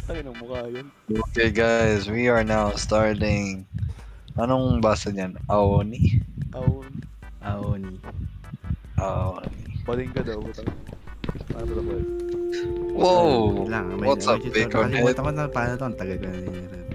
Ay, ng mukha yan. Okay guys, we are now starting. Anong basa niyan? Aoni? Aon. Aoni. Aoni. Baling ka daw. Butang. Paano ba ba? Wow! Lang, What's up, Baconhead? Nakalimutan ko na paano to. Ang tagal ko na nilirap.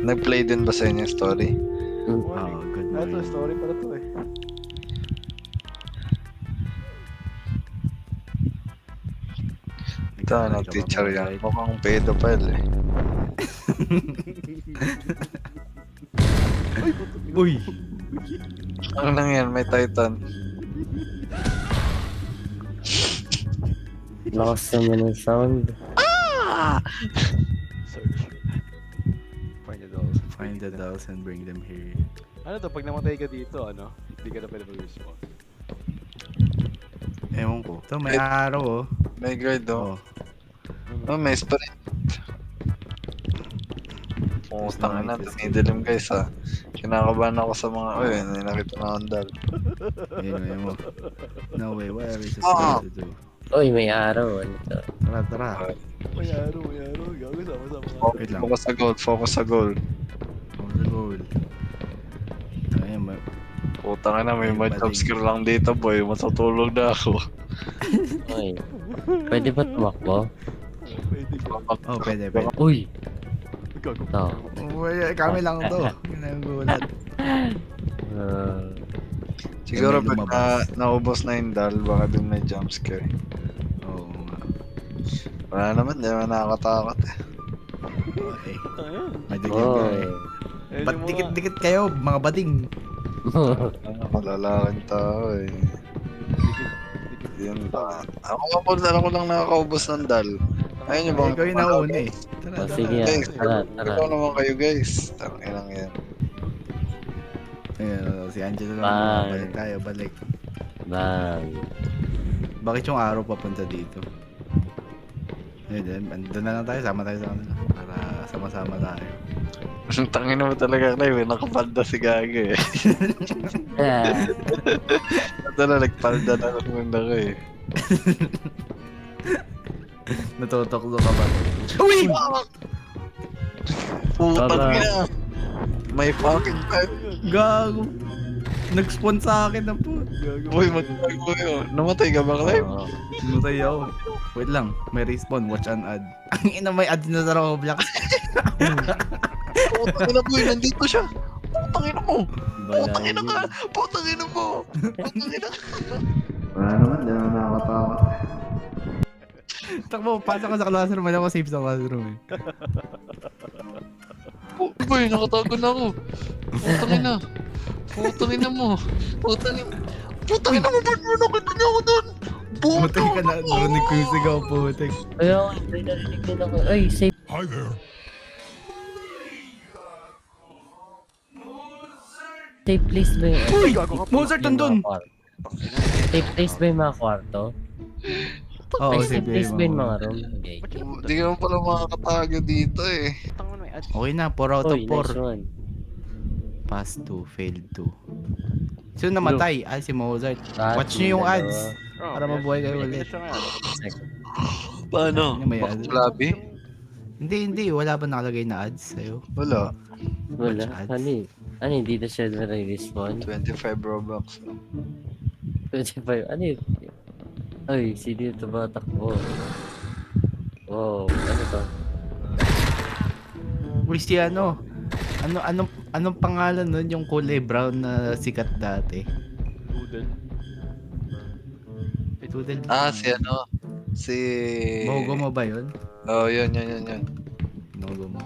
Nag-play din ba sa inyo yung story? Morning. Oh, good Ah, ito, morning. story pala to eh. Ito, teacher yan. Mukhang pedophile eh. Ay, puto. Uy! Ano lang yan, may titan. Lakas naman ng sound. Search. Find the dolls. Find the dolls and bring them here. Ano to, pag namatay ka dito, ano? Hindi ka na pwede mag-respawn. Ewan ko. Ito, may araw oh. May guide oh. Oh. Oh, may sprint. Putang ina, tumidilim guys ha. Kinakabahan ako sa mga, uy, nakita na akong dal. Ayun mo. No way, what are we supposed to do? Uy, may araw. Ano to? Tara, tara. May araw. Gago, sama-sama. Wait lang. Focus sa goal, focus sa goal. On the goal. Ayun, Putang ina, may May mga baling. jumpscare lang dito boy. Matutulog na ako. Uy. Pwede ba tumakbo? Pwede ka. oh, pwede, pwede. Uy. Gago. Ito. Uy, kami lang to. Yun ang gulat. Uh, Siguro May pag naubos na yung dal, baka dun may jumpscare. Oo nga. Wala naman, di naman nakakatakot eh. Okay. Ayan. May digyan ka eh. Ayun Ba't yung mga- dikit-dikit kayo, mga bading? Malalaking tao eh. Dikit. Yun ba? Ako lang nakakaubos ng dal. Ayun yung bang... Ikaw yung nauna eh. Tara, Oh, tara. sige yan. Guys, Tara, tara. ikaw naman kayo guys. Tangin lang yan. Ayun, si Angelo lang. Bye. Balik tayo, balik. Bang. Bakit yung araw papunta dito? Ayun, doon na lang tayo, sama tayo sa kanila. Para sama-sama tayo. Tangin mo talaga kayo eh. Nakapalda si Gage eh. Ah. Ito na, nagpalda na naman ako eh. Natutoklo ka ba? Uy! Putang Baba. ina! May fucking time. Gago! Nag-spawn sa akin na po. Uy, magtago yun. Namatay ka ba, Clive? Oo. Sinutay ako. Wait lang, may respawn, watch an ad. Ang ina, may ads na sa Roblox. Putang ina boy, nandito siya. Putang ina mo. Putang ina ka. Balay. Putang ina mo. Putang ina ka. Wala naman, di naman nakakatakot. Takbo, pasok ka sa classroom. Alam ko safe sa classroom eh. Boy, nakatago na ako. Putang ina. Putang ina mo. Putang ina. Putang ina mo, ba't mo nakita niya ako doon? Putik ka na, narinig ko yung sigaw, putik. Ay, ako. May narinig din ako. Ay, safe. Hi there. Safe place ba yung... Uy! Gago ka. Mozart nandun! Safe place ba yung mga kwarto? Oo, Ay, safe safe place ba yung mga mga room? Okay. Hindi ka naman pala makakatago dito eh. Tangan may ads. Okay na, 4 out of Uy, 4. nice one. Pass 2, failed 2. Sino namatay? Ah, si Mozart. Ah, Watch nyo yung dalawa. ads. Para mabuhay kayo ulit. Paano? Ano may Box ads? lobby? Hindi. Wala ba nakalagay na ads sa'yo? Wala. Wala. Ads. Ano yun? Dito siya nare-respawn? 25 Robux. 25. Ano yun? Ay, sino yung tumatakbo? Wow, ano to? Uy, si ano? Anong pangalan nun yung kulay brown na sikat dati? Doodle. Tudel. Ah, si ano? Si... Bogo mo ba yun? Oh, yun. Bogo mo.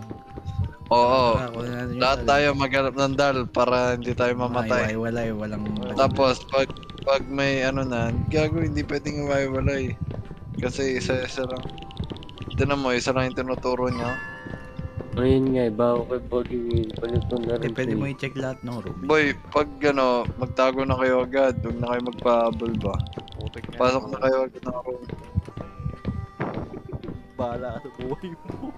Oo. Ah, kunin natin yung Lahat dal. tayo maghanap ng dal para hindi tayo mamatay. Iwalay, walang... Tapos pag may ano na, gago hindi pwedeng iwalay. Kasi isa-isa lang. Tignan mo, isa lang yung tinuturo niya. Ayun nga, bago kay Pogi Will. Palit ko na rin. Pwede mo i-check lahat ng room. Boy, pag ano, magtago na kayo agad, huwag na kayo magpahabol ba. Putik nga. Pasok na kayo agad ng room. Bahala ka sa buhay mo.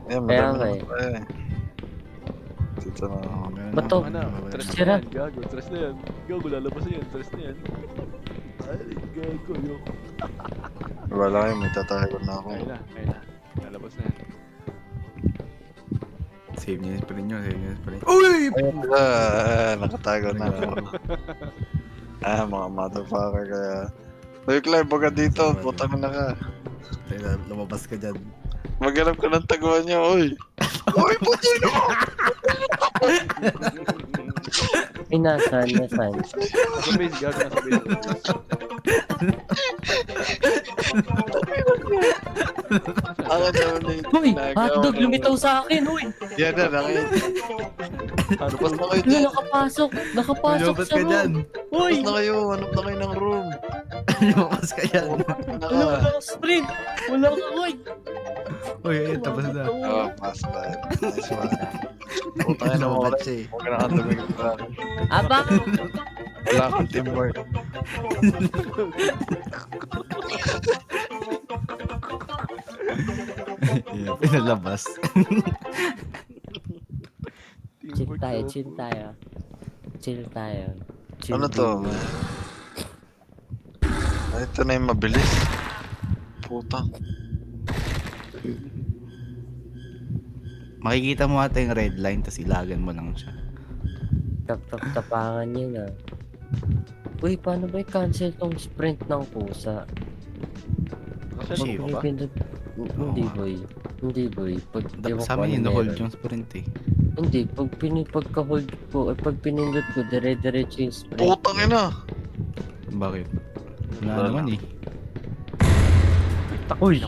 Ayan, Kaya madami nga na eh. tayo eh. Dito na. Oh, meron Ba't na to? ako. Ano? Stress na Sira. yan. Gago, stress na yan. Gago, lalabas na yan. Stress na yan. Ay, gago yun. Wala kayo, may tatago na ako. Ayun na. Lalabas na yan. Save niyo yung sprint nyo, save niyo yung sprint. Uy! Nakatago na ako. Mga motherfucker kaya. Uy, Clive, baka dito. Putang na ka. Teka, lumabas ka dyan. Maghanap ka ng taguan niya, uy. Uy, putang na! Ay, nasaan? Nasa base, gago nasa base. Ako naman na yung Uy! ginagawa Hotdog! ko. Lumitaw sa akin! Uy! Yan na, nakita. Labas na kayo Uy! dyan. Nakapasok! Nakapasok Lumabas sa ka dyan. room! Uy! Labas na kayo, hanap na kayo ng room. Lumabas ka dyan. Wala kang sprint! Wala kang uy! Uy, ayun, tapos na. Oh, pass by. Nice one. Putang na mo. Lumabas siya eh. Huwag ka nakatumig pa. Aba! Wala akong teamwork. Yeah, pinalabas. Chill tayo, chill tayo. Chill tayo. Chill Ano to? tayo. Ay, ito na yung mabilis. Puta. Makikita mo ata yung red line, tapos ilagan mo lang siya. Tap-tap-tapangan yun ah. Uy, paano ba i-cancel tong sprint ng pusa? Kasi Shit. mo ba? Hindi boy. Hindi boy. Pag ewan Sa ko amin ano yun, hold meron. yung sprint eh. Hindi, pagka-hold ko, pag pinindot ko, dire-diretso yung sprint. Putang ina! Bakit? Wala Wala naman eh. Uy!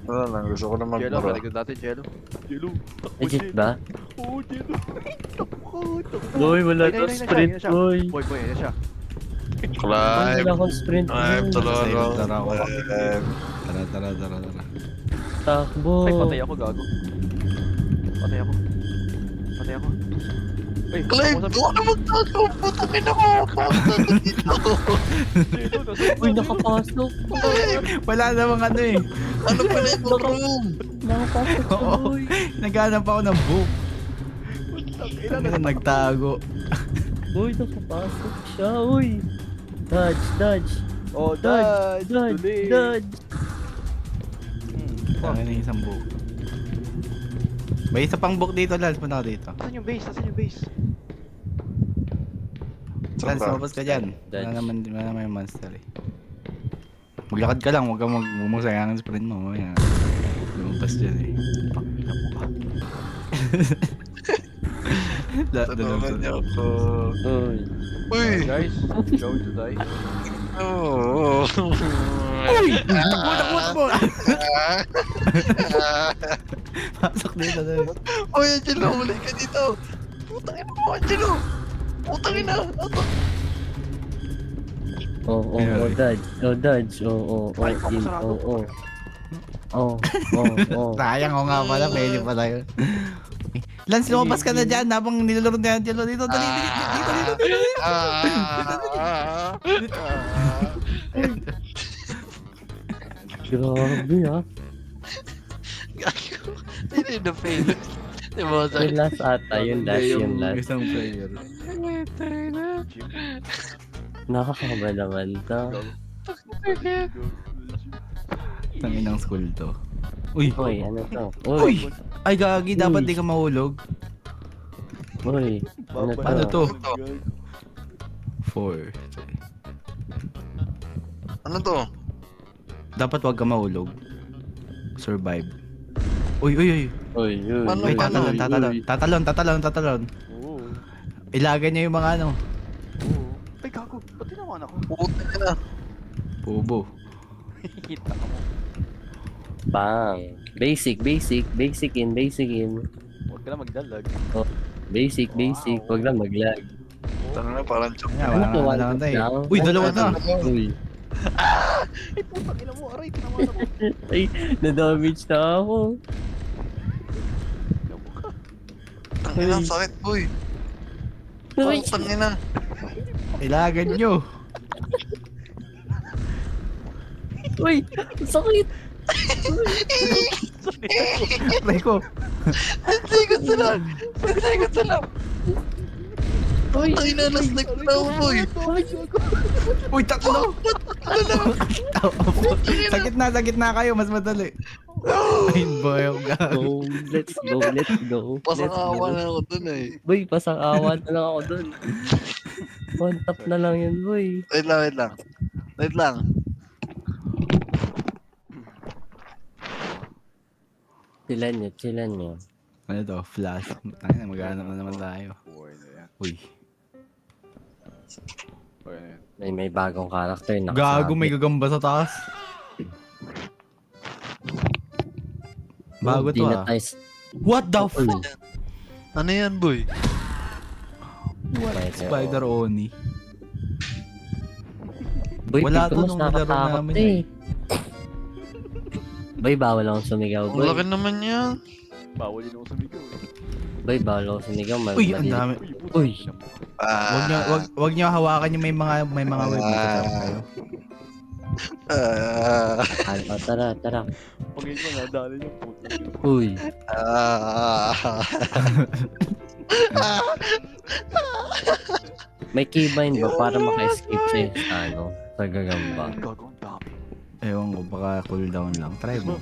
Wala lang, gusto ko na Jello, magbara. balik na natin, Jello. Jello. takbo, Legit Jello. ba? Oo, Jello. Takbo. Boy, wala Ayun, kang ayun, ayun, sprint, ayun siya. boy. Boy, ayun na siya. Boy, Clive! wala kang sprint, Clive, boy. tulungan mo. Tara ako. Clive. Tara. Takbo. Ay, patay ako, gago. Patay ako. Ay, Clive, ako doon na magtago! Putang ina ko! Putang dito! Jello, nasa Uy, nakapasok. Wala namang ano eh. Ano pa na yung room? Nakapasok siya, Oo. boy. Naghanap ako ng book. Ilan Ano nagtago. Uy, nakapasok siya, uy. Dodge. Oh, dodge. Tuloy. Dodge. Tama na yung isang book. May isa pang book dito, Lance. Punta ka dito. Nasaan yung base? Lance, Saan ba? lumabas ka dyan. Dodge. Wala naman yung monster eh. Maglakad ka lang, huwag kang sayangin sprint mo. Mamaya. Lumabas dyan eh. Pakita mo ka. Tulungan niyo ako. Uy. Uy! Guys, going to die. Oh! Uy! Takbo mo! Pasok dito, Lance. Uy, Angelo, huli ka dito! Putang ina mo, Angelo! Putang ina! Dodge. Ay, ako sarado. Sayang ko nga pala, pwede pala yun. Lance, lumabas ka na dyan habang nilalaro na yan. Dito. Grabe ah. Sino yung na-fail? Di ba? Yung last ata, yung last. Isang player. Nakakaba naman to. Tanginang school to. Uy! Uy, ano to? Uy! Ay, gagi, dapat di ka mahulog. Uy, ano to? Ano to? 4. Ano to? Dapat wag ka mahulog. Survive. Uy! Uy, Paano, Ay, paano? tatalon. Oo. Ilagay niya yung mga ano. Oo. Ay, gago. Ba't tinamaan ako? Putang ina! Bobo. Kita ka mo. Bang. Basic in. Huwag ka na magdalag. Basic, wag lang mag-lag. Tanga na, parang chok. Wala to, na one lang tayo. down? Uy, dalawa na. Uy, Ay, putang ina mo. Aray, tinamaan ako. ay, na-damage na ako. Tanga na, sakit, boy! Uy, Putang ina! Ilagan nyo. uy, sakit. Try ko. Ang sigot sa lang! Uy! Ay na, na-snipe na ako, boy. Uy, tatlo! Sa gitna kayo, mas madali. Ay, boy, ako gago. Go, let's go, let's go. Let's Pasakawa go. na ako dun eh. Boy, pasang-awan na lang ako dun. One tap na lang yun, boy. Wait lang, wait lang. Wait lang. Chilan nyo. Ano to? Flash. Tangina, maghanap na naman tayo. Buhay na yan. Uy. Buhay na yan. May bagong karakter na Gago, may gagamba sa taas. Bago to ah. What the Uy, fuck? Ano yan, boy? Spider Oni. boy, Wala tignan to mo, nung nalaro nakatakot namin eh. Boy, bawal akong sumigaw, Ang boy. laki naman yan. Bawal yun ako sumigaw eh. Boy, bawal akong sumigaw. Uy, ang dami. Uy. Wag niyo hawakan yung may mga web dito kayo. Tara. Pag yun ko nadali yung puto. Uy. May keybind ba para maka-escape sa gagamba? Gago, ang dami. Ewan ko, baka cooldown lang. Try mo.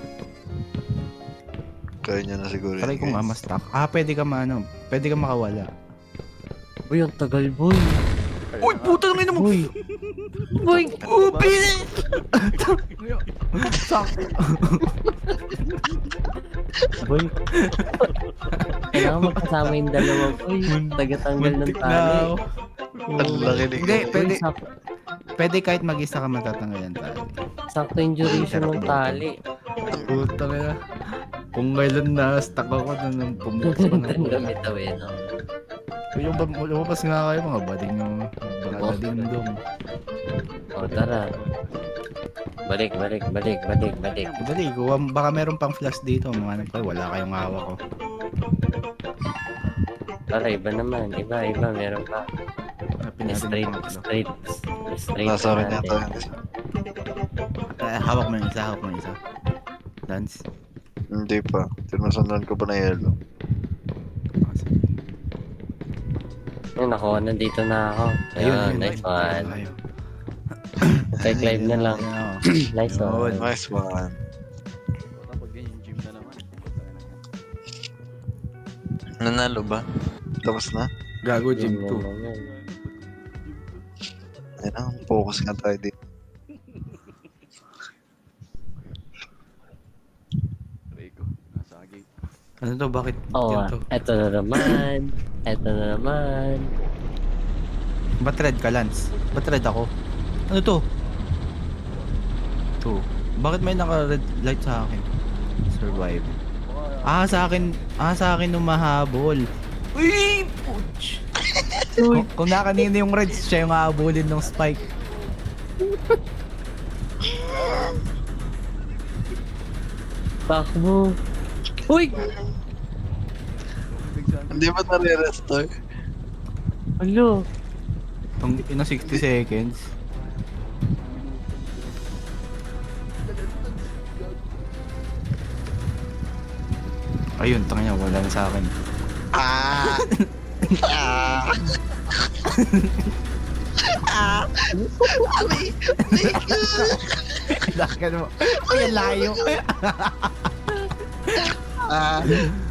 Kaya niya na siguro. Try ko nga ma-stack. Pwede ka pwede ka makawala. Uy, ang tagal, boy. Uy, puta naman mo! Uy. Boy. Upi! Sak! Boy. Kailangan magkasama yung dalawa, boy. Tagatanggal ng Muntik na tali. ako. Ang laki ni Hindi, Gago. pwede. Boy, Pwede kahit mag-isa ka matatanggal yan tayo. sakto yung duration ng tali. Puta ka. Kung kailan na-stuck ako na nang pumutok ko Ang ng gamit daw eh, no? Yung lumabas nga kayo mga bading ng baka ding-dong. O, tara. Balik. Madali, baka meron pang flash dito. Mga kayo, wala kayong hawak ko. Tara, iba naman. Iba. Meron pa. Hanapin natin yung pangatlo. Straight Nasa akin natin. yata yun. Hawak mo yung isa. Dance. Hindi pa. Sinusundan ko pa na yellow. Ayun, ako, nandito na ako. Ayun, nice one. Ayun. Fake live na lang. Nice one. Yun. Nice one. Tapos ganyan, gym na naman. Nanalo ba? Tapos na? Gago, Gym Yun 2. naman yun. Ayun na, focus nga tayo dito. Rico, nasa gate. Ano to? Bakit Oo, ganito? eto na naman. Ba't red ka, Lance? Ba't red ako? Ano to? To. Bakit may naka-red light sa akin? Survive. Sa akin umahabol. Uy! Puch! kung nakanino yung red, siya yung hahabulin ng spike. Takbo. Uy! Hindi ba nare-restore? Ano? Ang ina 60 seconds. Ayun, tangina, wala na sa akin. Lakan mo. Ay, ang layo.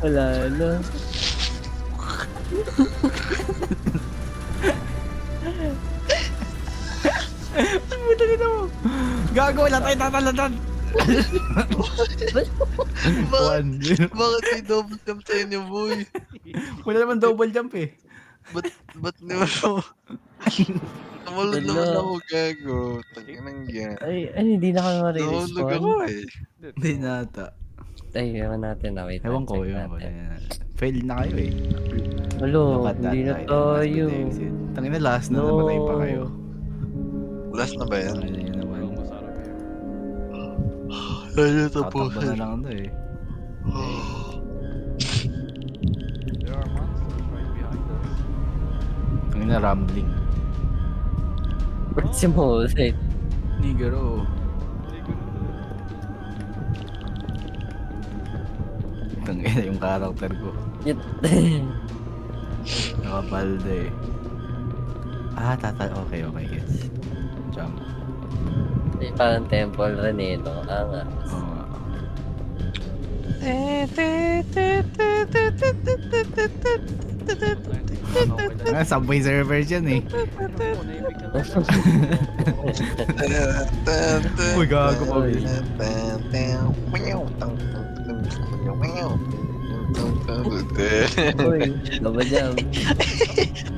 Wala na. Puta nito mo. Gago, wala tayo tatalatan. One. Bakit may double jump sa inyo, boy? Wala naman double jump eh. Ba't naman ako? Namalod Wala. naman ako, gago. Tanginang yan. Ay, hindi na kami Nahulog ma-respawn. ako eh. Hindi nata. Ay, ewan natin na. Wait, Ewan ko, check ewan ko. natin. Fail na kayo eh. Walo, Look at that hindi na item, tayo. Mas Davidson. Tangina last na No. namatay pa kayo. Last na ba yan? Ano yun naman. Ang masarap yun. Ayun, Tatakbo na lang ito eh. There are monsters right behind us. Tangina rambling. Ba't si mo ulit? Nigero. Tangina yung karakter ko. Yun. Nakapalda eh. Okay, guys. Jump. Parang temple rin eh, no? Nga. Oo nga. Subway server dyan eh. Uy, gago pa, Bill. Uy, baba jam.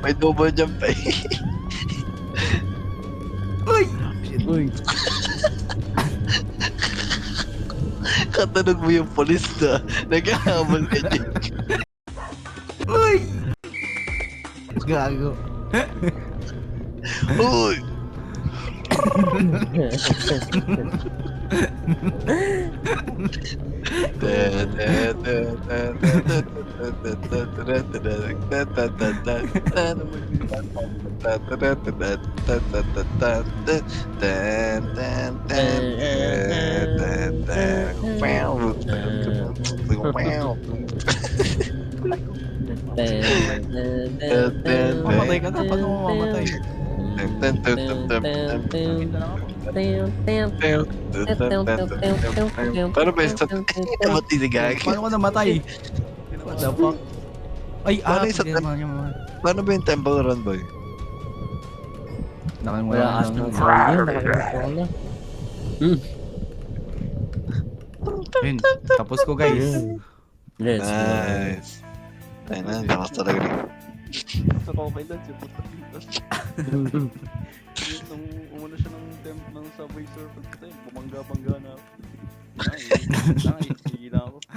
May double jump pa eh. Uy, Katanog mo yung polis na naghahabol ka dyan. Gago. Uy! Mamatay ka na. Paano mo mamatay? Paano ba yung matitigag? Paano ka namatay? What the fuck? Ay, Paano yung sa hindi naman yung mga... Paano ba yung temple run, boy? Nakalimutan wala ko ka na. ng sound yun. Nakalimutan ko na. Yun, tapos ko guys. Let's go. Nice. Tayo na, lakas talaga rin. Sa okay lang siya, puta dito. Nung umano siya ng temp ng Subway Surfer, bumangga-bangga na ako. Nice, nice.